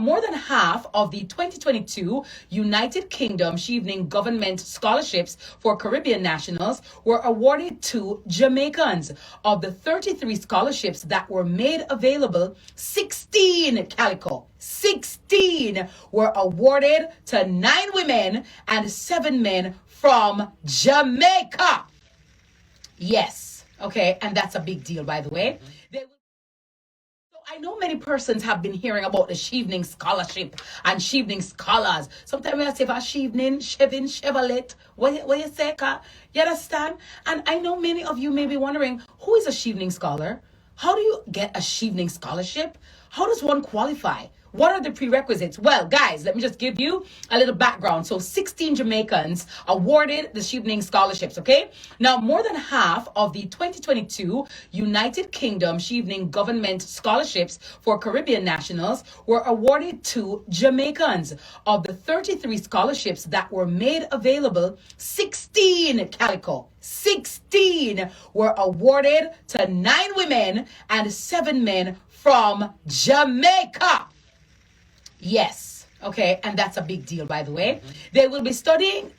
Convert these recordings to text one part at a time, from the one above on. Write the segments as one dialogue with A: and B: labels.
A: More than half of the 2022 United Kingdom Chevening Government scholarships for Caribbean nationals were awarded to Jamaicans. Of the 33 scholarships that were made available, 16 were awarded to 9 women and 7 men from Jamaica. Yes. Okay. And that's a big deal, by the way. I know many persons have been hearing about the Chevening Scholarship and Chevening Scholars. Sometimes we say about Chevening, Chevin, Chevrolet. What you say, Ka? You understand? And I know many of you may be wondering, who is a Chevening Scholar? How do you get a Chevening Scholarship? How does one qualify? What are the prerequisites? Well, guys, let me just give you a little background. So 16 Jamaicans awarded the Chevening scholarships, okay? Now, more than half of the 2022 United Kingdom Chevening Government scholarships for Caribbean nationals were awarded to Jamaicans. Of the 33 scholarships that were made available, 16 were awarded to 9 women and 7 men from Jamaica. Yes. Okay. And that's a big deal, by the way. They will be studying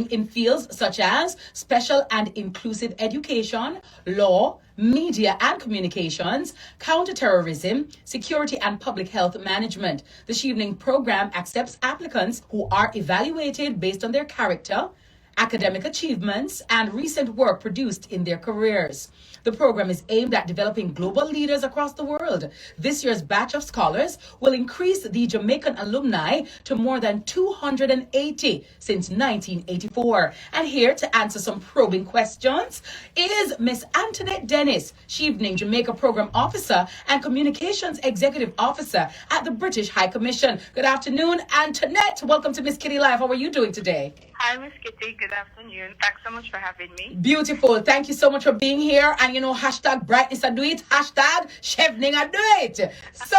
A: in fields such as special and inclusive education, law, media and communications, counterterrorism, security and public health management. The Chevening program accepts applicants who are evaluated based on their character, academic achievements, and recent work produced in their careers. The program is aimed at developing global leaders across the world. This year's batch of scholars will increase the Jamaican alumni to more than 280 since 1984. And here to answer some probing questions is Miss Antonette Dennis, Chevening Jamaica Program Officer and Communications Executive Officer at the British High Commission. Good afternoon, Antonette. Welcome to Miss Kitty Live. How are you doing today?
B: Hi, Miss Kitty. Good afternoon. Thanks so much for having me.
A: Beautiful. Thank you so much for being here. And, hashtag brightness I do it. Hashtag Chevening I do it. So,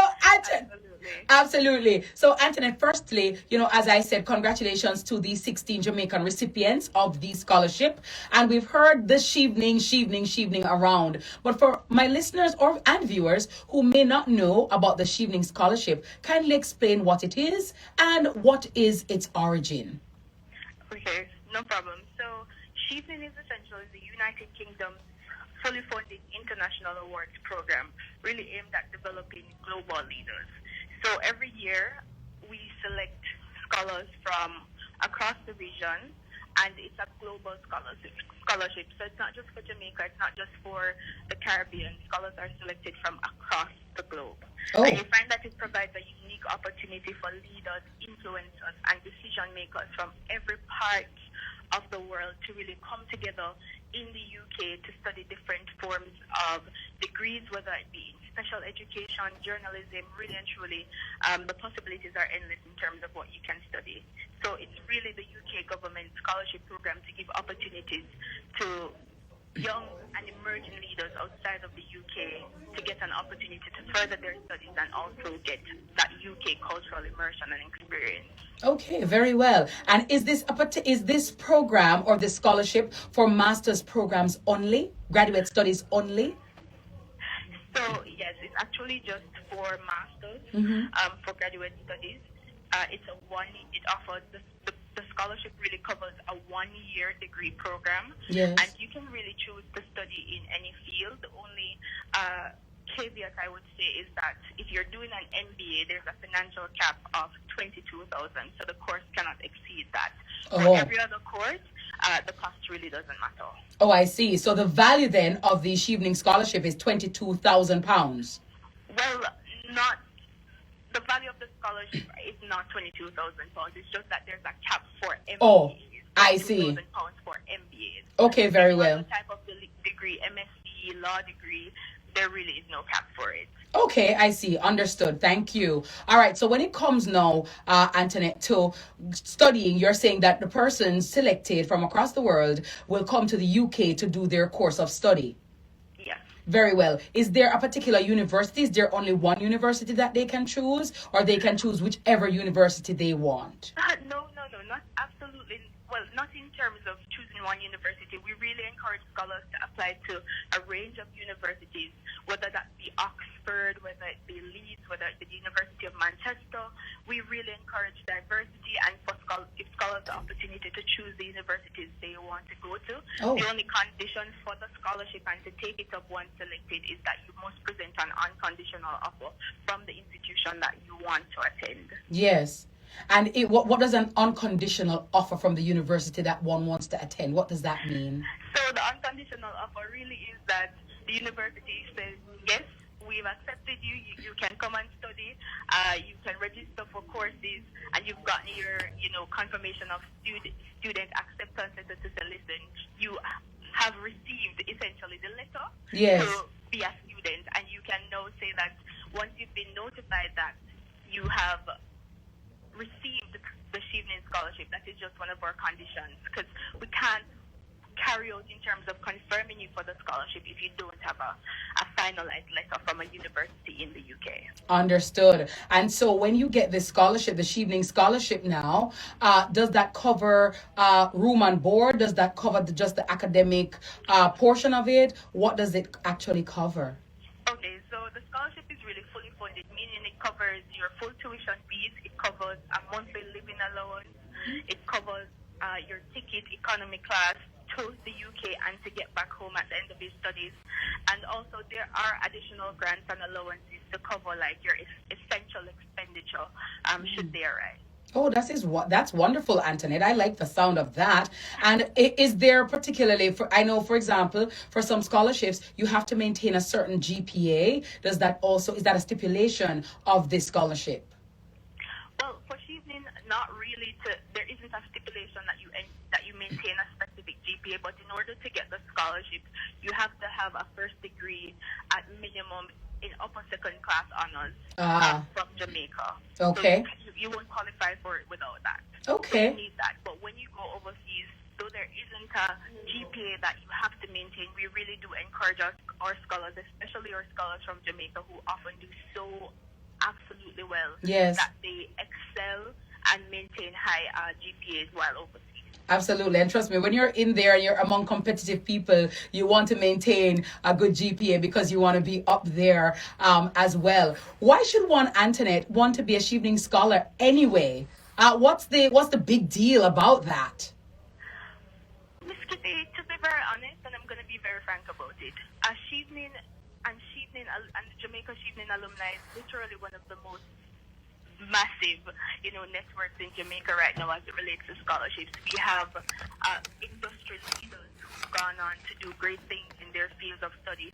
A: Absolutely. So, Antonette, firstly, as I said, congratulations to the 16 Jamaican recipients of the scholarship. And we've heard the Chevening around. But for my listeners and viewers who may not know about the Chevening Scholarship, kindly explain what it is and what is its origin.
B: Okay, no problem. So, Chevening is essentially the United Kingdom's fully funded international awards program, really aimed at developing global leaders. So every year, we select scholars from across the region, and it's a global scholarship. So it's not just for Jamaica, it's not just for the Caribbean. Scholars are selected from across the globe.
A: Oh.
B: And you find that it provides a unique opportunity for leaders, influencers, and decision makers from every part of the world to really come together in the UK to study different forms of degrees, whether it be in special education, journalism, really and truly, the possibilities are endless in terms of what you can study. So it's really the UK government scholarship program to give opportunities to young and emerging leaders outside of the UK to get an opportunity to further their studies and also get that UK cultural immersion and experience.
A: Okay, very well. And is this program or this scholarship for master's programs only, graduate studies only?
B: So yes, it's actually just for masters, for graduate studies. It offers the scholarship really covers a 1-year degree program.
A: Yes.
B: And you can really choose to study in any field. The only caveat I would say is that if you're doing an MBA, there's a financial cap of 22,000, so the course cannot exceed that. For every other course, the cost really doesn't matter.
A: Oh, I see. So the value then of the Chevening Scholarship is £22,000.
B: Well, not the value of the scholarship is not £22,000. It's just that there's a cap for MBAs.
A: Oh, I see.
B: £22,000 for MBAs.
A: Okay, very well.
B: The type of degree, MSc, law degree, there really is no cap for it.
A: Okay, I see. Understood. Thank you. All right. So when it comes now, Antonette, to studying, you're saying that the persons selected from across the world will come to the UK to do their course of study.
B: Yes.
A: Very well. Is there a particular university? Is there only one university that they can choose, or they can choose whichever university they want?
B: No, not absolutely well, not in terms of choosing one university. We really encourage scholars to apply to a range of universities, whether that be Oxford, whether it be Leeds, whether it be the University of Manchester. We really encourage diversity and give scholars the opportunity to choose the universities they want to go to.
A: Oh.
B: The only condition for the scholarship and to take it up once selected is that you must present an unconditional offer from the institution that you want to attend.
A: Yes. And what does an unconditional offer from the university that one wants to attend? What does that mean?
B: So the unconditional offer really is that the university says, yes, we've accepted you. You can come and study. You can register for courses, and you've gotten your, confirmation of student acceptance letter to say, listen, you have received essentially the letter
A: Yes.
B: to be a student, and you can now say that once you've been notified that you have received the Chevening Scholarship, that is just one of our conditions, because we can't carry out in terms of confirming you for the scholarship if you don't have a finalized letter from a university in the UK.
A: Understood. And so when you get this scholarship, the Chevening Scholarship now, does that cover room and board? Does that cover just the academic portion of it? What does it actually cover?
B: Okay, so the scholarship is really fully funded, meaning it covers your full tuition fees, it covers a monthly living allowance, it covers your ticket economy class to the UK and to get back home at the end of your studies. And also there are additional grants and allowances to cover like your essential expenditure should they arise.
A: Oh, that's wonderful, Antonette. I like the sound of that. And is there particularly I know, for example, for some scholarships, you have to maintain a certain GPA. Is that a stipulation of this scholarship?
B: Well, for Chevening, not really. There isn't a stipulation that you maintain a specific GPA, but in order to get the scholarship, you have to have a first degree at minimum in upper second class honors from Jamaica.
A: Okay.
B: So you won't qualify for it without that.
A: Okay.
B: So you need that. But when you go overseas, though there isn't a GPA that you have to maintain, we really do encourage our scholars, especially our scholars from Jamaica, who often do so absolutely well,
A: yes,
B: that they excel and maintain high GPAs while overseas.
A: Absolutely. And trust me, when you're in there and you're among competitive people, you want to maintain a good GPA because you want to be up there as well. Why should one, Antonette, want to be a Chevening Scholar anyway? What's the big deal about that?
B: Miss Kitty, to be very honest, and I'm going to be very frank about it, Chevening and the Jamaica Chevening alumni is literally one of the most massive, networks in Jamaica right now as it relates to scholarships. We have industry leaders who've gone on to do great things in their fields of study.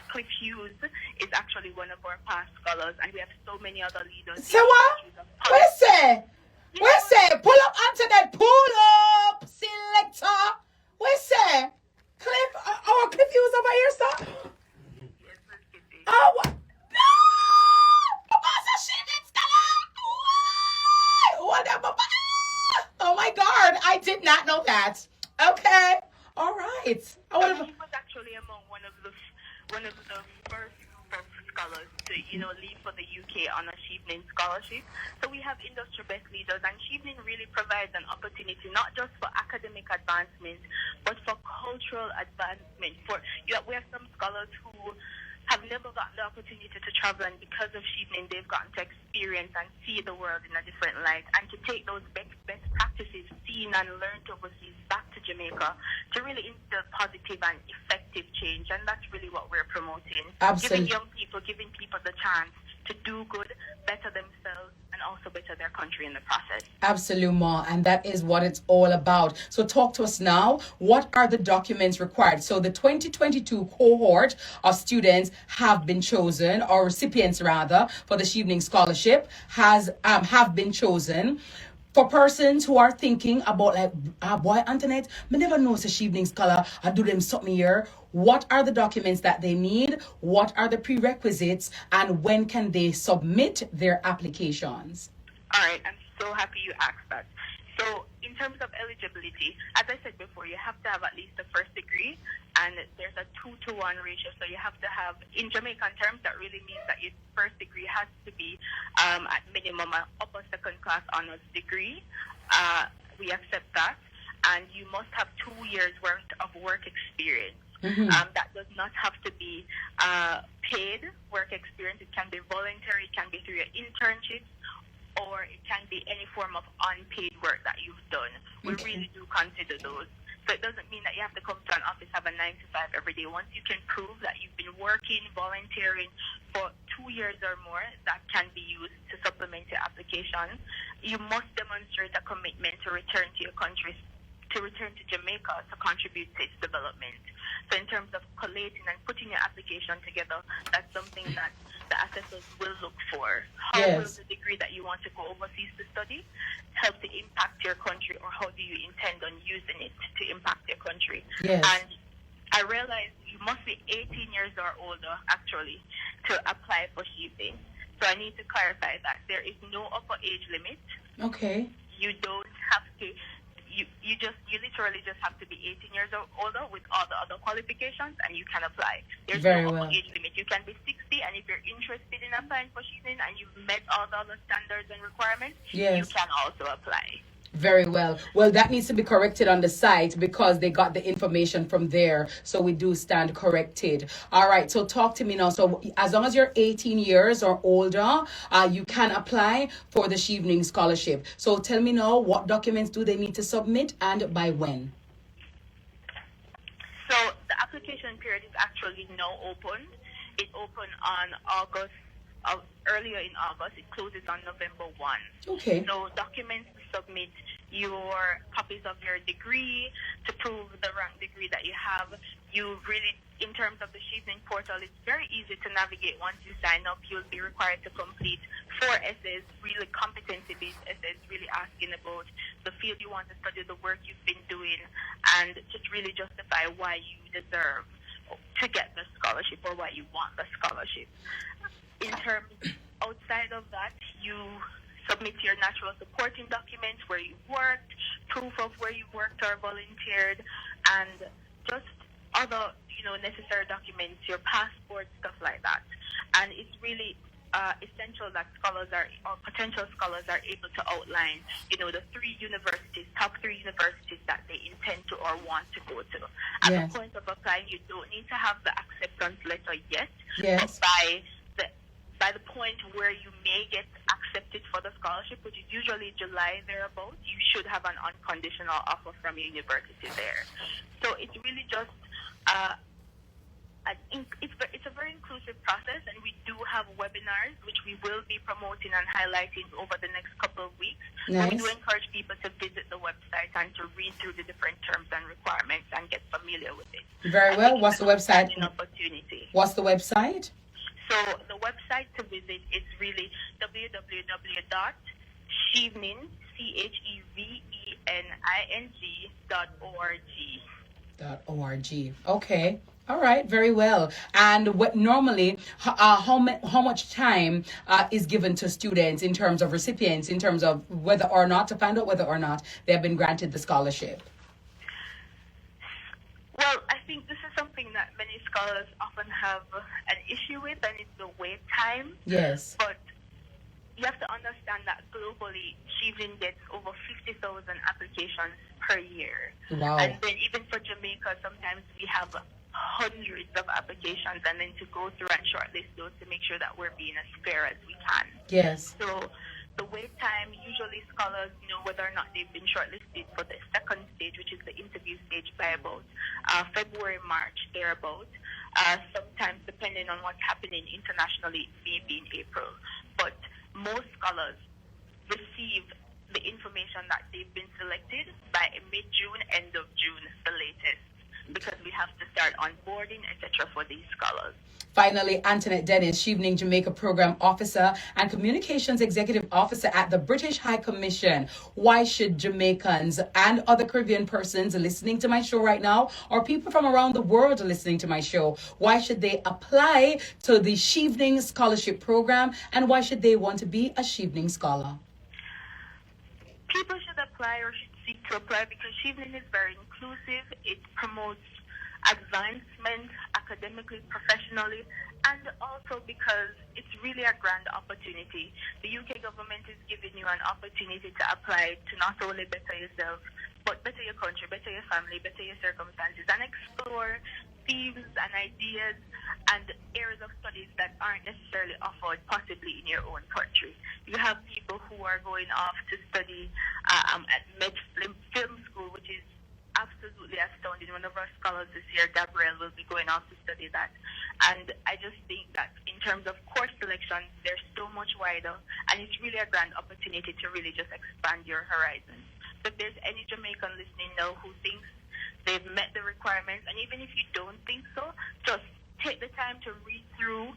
B: Cliff Hughes is actually one of our past scholars, and we have so many other leaders.
A: So what? Where's it? Pull up, Antonette. Pull up, selector. Where's it? Cliff Hughes over here, sir.
B: Yes, Miss Kitty.
A: Oh, what? No! Papa's a Chevening Scholar! Oh my God, I did not know that. Okay, all right.
B: He was actually among one of the first group of scholars to leave for the UK on a Chevening Scholarship. So we have industry-based leaders, and Chevening really provides an opportunity not just for academic advancement, but for cultural advancement. We have some scholars who have never gotten the opportunity to travel, and because of Chevening, they've gotten to experience and see the world in a different light, and to take those best practices seen and learned overseas back to Jamaica to really instill positive and effective change. And that's really what we're promoting.
A: Absolutely.
B: Giving people the chance to do good, better themselves, and also better their country in the process.
A: Absolutely, and that is what it's all about. So talk to us now. What are the documents required? So the 2022 cohort of students have been chosen, or recipients rather, for the Chevening Scholarship have been chosen. For persons who are thinking about boy, Antonette, I never know it's a Chevening Scholar, I do them something here. What are the documents that they need? What are the prerequisites? And when can they submit their applications?
B: All right, I'm so happy you asked that. So in terms of eligibility, as I said before, you have to have at least a first degree, and there's a 2-to-1 ratio. So you have to have, in Jamaican terms, that really means that your first degree has to be at minimum an upper second class honors degree. We accept that. and you must have 2 years worth of work experience. That does not have to be paid work experience. It can be voluntary, it can be through your internships, or it can be any form of unpaid work that you've done. We really do consider those. So it doesn't mean that you have to come to an office, have a 9 to 5 every day. Once you can prove that you've been working, volunteering for 2 years or more, that can be used to supplement your application. You must demonstrate a commitment to return to your country, to return to Jamaica to contribute to its development. So in terms of collating and putting your application together, that's something that the assessors will look for. How will the degree that you want to go overseas to study help to impact your country, or how do you intend on using it to impact your country? And I realize you must be 18 years or older, actually, to apply for Chevening. So I need to clarify that there is no upper age limit. You don't have to... You literally just have to be 18 years or older with all the other qualifications, and you can apply. There's no upper age limit. You can be 60, and if you're interested in applying for Chevening and you've met all the other standards and requirements, you can also apply.
A: Very well. Well, that needs to be corrected on the site because they got the information from there. So we do stand corrected. All right. So talk to me now. So as long as you're 18 years or older, you can apply for the Chevening Scholarship. So tell me now, what documents do they need to submit and by when?
B: So the application period is actually now open. It opened on earlier in August. It closes on November 1. So documents to submit: your copies of your degree to prove the rank degree that you have. You really, in terms of the Chevening portal, it's very easy to navigate. Once you sign up, you'll be required to complete 4 essays, really competency-based essays, really asking about the field you want to study, the work you've been doing, and just really justify why you deserve to get the scholarship or why you want the scholarship. In terms outside of that, you submit your natural supporting documents, where you worked, proof of where you worked or volunteered, and just other, necessary documents, your passport, stuff like that. And it's really essential that potential scholars are able to outline, the top 3 universities that they intend to or want to go to. At the point of applying, you don't need to have the acceptance letter yet, but by the point where you may get accepted for the scholarship, which is usually July thereabouts, you should have an unconditional offer from your university there. So it's really just it's a very inclusive process, and we do have webinars which we will be promoting and highlighting over the next couple of weeks. We do encourage people to visit the website and to read through the different terms and requirements and get familiar with it.
A: Very well. What's the website? What's the website?
B: So the website to visit is really www.chevening, chevening.org. Okay. All right. Very well. And what normally, how much time is given to students in terms of recipients, in terms of whether or not to find out whether or not they have been granted the scholarship? Well, I think this is something that many scholars often have an issue with, and it's the wait time. But you have to understand that globally, Chevening gets over 50,000 applications per year. And then even for Jamaica, sometimes we have hundreds of applications, and then to go through and shortlist those to make sure that we're being as fair as we can. So the wait time, usually scholars know whether or not they've been shortlisted for the second stage, which is the interview stage, by about February, March, thereabout. Sometimes, depending on what's happening internationally, it may be in April. But most scholars receive the information that they've been selected by mid-June, end of June, the latest, because we have to start onboarding, etc., for these scholars.
A: Finally, Antonette Dennis, Chevening Jamaica Program Officer and Communications Executive Officer at the British High Commission. Why should Jamaicans and other Caribbean persons listening to my show right now, or people from around the world listening to my show, why should they apply to the Chevening Scholarship Program, and why should they want to be a Chevening Scholar?
B: People should apply or should seek to apply because Chevening is very inclusive. It promotes advancement academically, professionally, and also because it's really a grand opportunity. The UK government is giving you an opportunity to apply to not only better yourself, but better your country, better your family, better your circumstances, and explore themes and ideas and areas of studies that aren't necessarily offered possibly in your own country. You have people who are going off to study at Med Film School, which is absolutely astounding. One of our scholars this year, Gabrielle, will be going off to study that. And I just think that in terms of course selection, they're so much wider, and it's really a grand opportunity to really just expand your horizons. So if there's any Jamaican listening now who thinks they've met the requirements, and even if you don't think so, just take the time to read through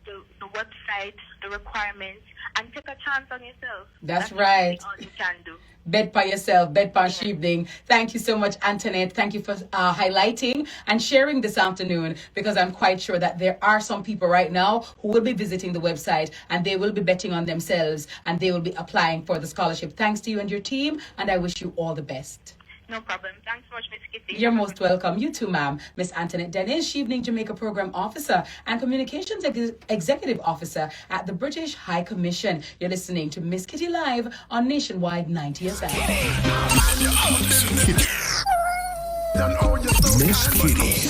B: the website, the requirements, and take a chance on yourself.
A: That's right.
B: All you can do.
A: Bet by yourself, bet by Chevening. Thank you so much, Antonette. Thank you for highlighting and sharing this afternoon, because I'm quite sure that there are some people right now who will be visiting the website and they will be betting on themselves and they will be applying for the scholarship. Thanks to you and your team, and I wish you all the best.
B: No problem. Thanks so much, Miss Kitty.
A: You're most welcome. You too, ma'am. Miss Antonette Dennis, Chevening Jamaica Program Officer and Communications Executive Officer at the British High Commission. You're listening to Miss Kitty Live on Nationwide 90 FM.
C: Miss Kitty.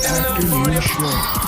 C: Afternoon show.